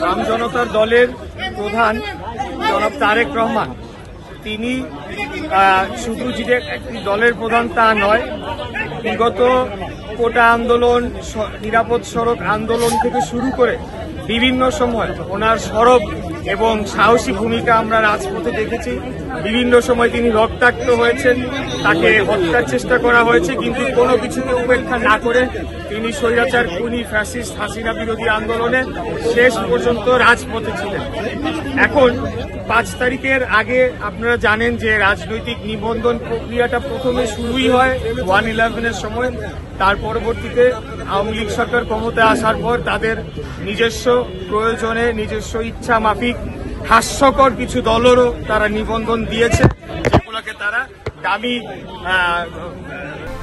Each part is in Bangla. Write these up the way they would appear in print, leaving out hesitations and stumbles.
বাম জনতার দলের প্রধান জনাব তারেক রহমান তিনি শুধু যে একটি দলের প্রধান তা নয়, বিগত কোটা আন্দোলন, নিরাপদ সড়ক আন্দোলন থেকে শুরু করে বিভিন্ন সময় ওনার সরব এবং সাহসী ভূমিকা আমরা রাজপথে দেখেছি। বিভিন্ন সময় তিনি রক্তাক্ত হয়েছেন, তাকে হত্যার চেষ্টা করা হয়েছে, কিন্তু কোনো কিছুকে উপেক্ষা না করে তিনি স্বৈরাচার খুনি ফ্যাসিস্ট হাসিনা বিরোধী আন্দোলনে শেষ পর্যন্ত রাজপথে ছিলেন। এখন 5 তারিখের আগে আপনারা জানেন যে রাজনৈতিক নিবন্ধন প্রক্রিয়াটা প্রথমে শুরুই হয় 1/11-এর সময়। তার পরবর্তীতে আওয়ামী লীগ সরকার ক্ষমতায় আসার পর তাদের নিজস্ব প্রয়োজনে, নিজস্ব ইচ্ছা মাফিক হাস্যকর কিছু দলেরও তারা নিবন্ধন দিয়েছে, যেগুলোকে তারা দামি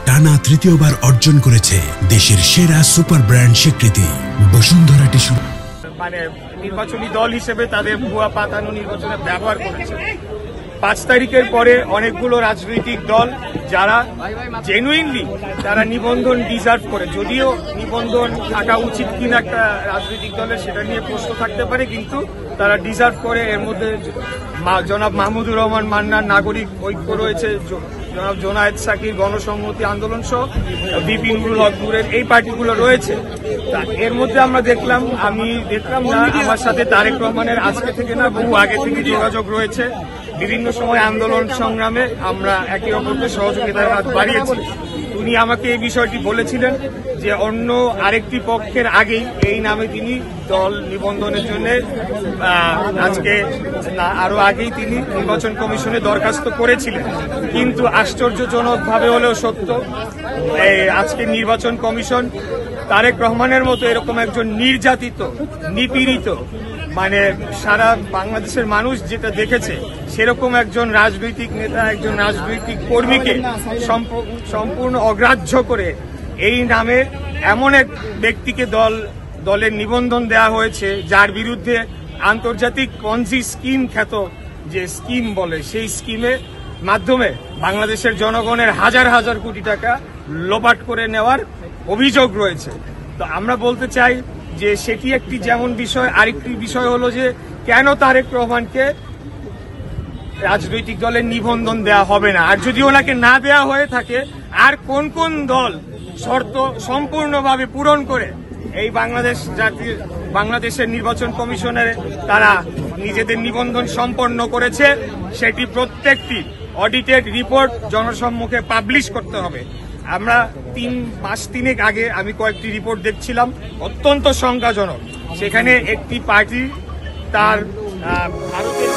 টানা তৃতীয়বার অর্জন করেছে দেশের সেরা সুপার ব্র্যান্ড স্বীকৃতি বসুন্ধরা টিস্যু। মানে নির্বাচনী দল হিসেবে তাদের ভুয়া পাতানো নির্বাচনে ব্যবহার করেছে। 5 তারিখের পরে অনেকগুলো রাজনৈতিক দল যারা জেনুইনলি তারা নিবন্ধন ডিজার্ভ করে, যদিও নিবন্ধন থাকা উচিত কিনা একটা রাজনৈতিক দলের সেটা নিয়ে প্রশ্ন থাকতে পারে, কিন্তু তারা ডিজার্ভ করে। এর মধ্যে জনাব মাহমুদুর রহমান মান্নার নাগরিক ঐক্য রয়েছে, জনাব জোনায়েদ সাকির গণসংহতি আন্দোলন সহ বিপিন হকপুরের এই পার্টিগুলো রয়েছে। এর মধ্যে আমরা আমি দেখলাম না আমার সাথে তারেক রহমানের আজকে থেকে না, বহু আগে থেকে যোগাযোগ রয়েছে। বিভিন্ন সময় আন্দোলন সংগ্রামে আমরা একে অপরকে সহযোগিতার হাত বাড়িয়েছি। উনি আমাকে এই বিষয়টি বলেছিলেন যে অন্য আরেকটি পক্ষের আগেই এই নামে তিনি দল নিবন্ধনের জন্য আজকে আরো আগেই তিনি নির্বাচন কমিশনে দরখাস্ত করেছিলেন, কিন্তু আশ্চর্যজনকভাবে হলেও সত্য আজকে নির্বাচন কমিশন তারেক রহমানের মতো এরকম একজন নির্যাতিত, নিপীড়িত, মানে সারা বাংলাদেশের মানুষ যেটা দেখেছে সেরকম একজন রাজনৈতিক নেতা, একজন রাজনৈতিক কর্মীকে সম্পূর্ণ অগ্রাহ্য করে এই নামে এমন এক ব্যক্তিকে দলের নিবন্ধন দেওয়া হয়েছে যার বিরুদ্ধে আন্তর্জাতিক পঞ্জি স্কিম খ্যাত যে স্কিম বলে, সেই স্কিমের মাধ্যমে বাংলাদেশের জনগণের হাজার হাজার কোটি টাকা লোপাট করে নেওয়ার অভিযোগ রয়েছে। তো আমরা বলতে চাই যে সেটি একটি যেমন বিষয়, আরেকটি বিষয় হলো যে কেন তারেক রহমানকে রাজনৈতিক দলের নিবন্ধন দেওয়া হবে না, আর যদি ওনাকে না দেওয়া হয়ে থাকে আর কোন কোন দল শর্ত সম্পূর্ণভাবে পূরণ করে এই বাংলাদেশের নির্বাচন কমিশনের তারা নিজেদের নিবন্ধন সম্পন্ন করেছে, সেটি প্রত্যেকটি অডিটেড রিপোর্ট জনসম্মুখে পাবলিশ করতে হবে। আমরা 3 মাস 3 আগে আমি কয়েকটি রিপোর্ট দেখছিলাম, অত্যন্ত সংখ্যাজনক। সেখানে একটি পার্টি তার ভারতের